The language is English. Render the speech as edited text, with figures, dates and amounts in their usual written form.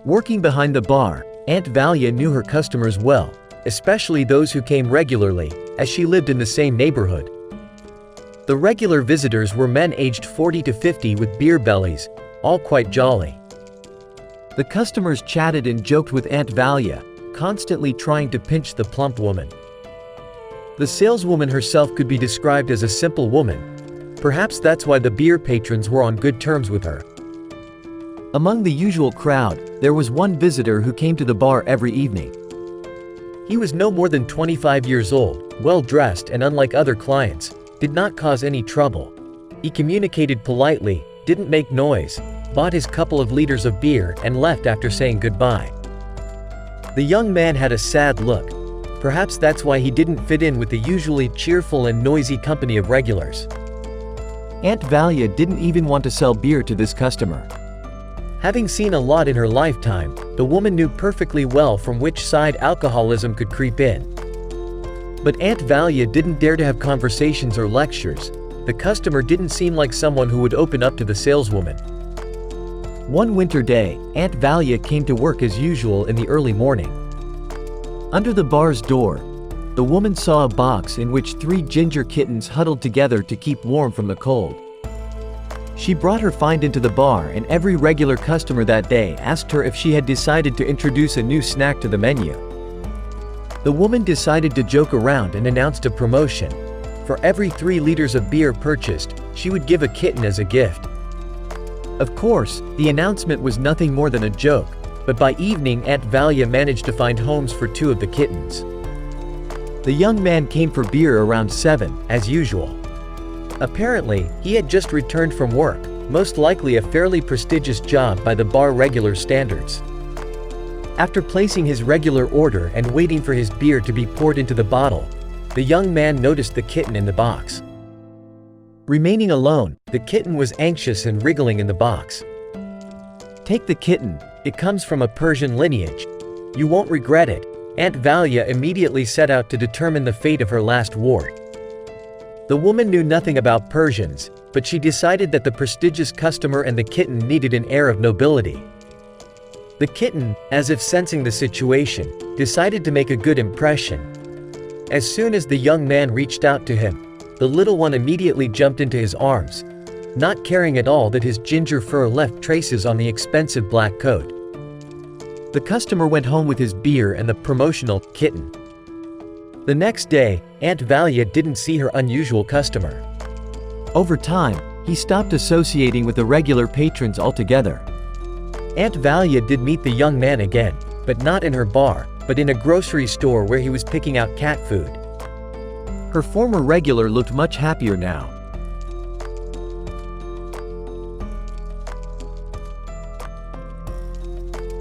Working behind the bar, Aunt Valia knew her customers well, especially those who came regularly, as she lived in the same neighborhood. The regular visitors were men aged 40 to 50 with beer bellies, all quite jolly. The customers chatted and joked with Aunt Valia, constantly trying to pinch the plump woman. The saleswoman herself could be described as a simple woman. Perhaps that's why the beer patrons were on good terms with her. Among the usual crowd, there was one visitor who came to the bar every evening. He was no more than 25 years old, well-dressed, and unlike other clients, did not cause any trouble. He communicated politely, didn't make noise, bought his couple of liters of beer and left after saying goodbye. The young man had a sad look. Perhaps that's why he didn't fit in with the usually cheerful and noisy company of regulars. Aunt Valia didn't even want to sell beer to this customer. Having seen a lot in her lifetime, the woman knew perfectly well from which side alcoholism could creep in. But Aunt Valia didn't dare to have conversations or lectures. The customer didn't seem like someone who would open up to the saleswoman. One winter day, Aunt Valia came to work as usual in the early morning. Under the bar's door, the woman saw a box in which 3 ginger kittens huddled together to keep warm from the cold. She brought her find into the bar, and every regular customer that day asked her if she had decided to introduce a new snack to the menu. The woman decided to joke around and announced a promotion. For every 3 liters of beer purchased, she would give a kitten as a gift. Of course, the announcement was nothing more than a joke, but by evening Aunt Valia managed to find homes for 2 of the kittens. The young man came for beer around 7, as usual. Apparently, he had just returned from work, most likely a fairly prestigious job by the bar regular standards. After placing his regular order and waiting for his beer to be poured into the bottle, the young man noticed the kitten in the box. Remaining alone, the kitten was anxious and wriggling in the box. "Take the kitten, it comes from a Persian lineage. You won't regret it." Aunt Valia immediately set out to determine the fate of her last ward. The woman knew nothing about Persians, but she decided that the prestigious customer and the kitten needed an air of nobility. The kitten, as if sensing the situation, decided to make a good impression. As soon as the young man reached out to him, the little one immediately jumped into his arms, not caring at all that his ginger fur left traces on the expensive black coat. The customer went home with his beer and the promotional kitten. The next day, Aunt Valia didn't see her unusual customer. Over time, he stopped associating with the regular patrons altogether. Aunt Valia did meet the young man again, but not in her bar, but in a grocery store where he was picking out cat food. Her former regular looked much happier now.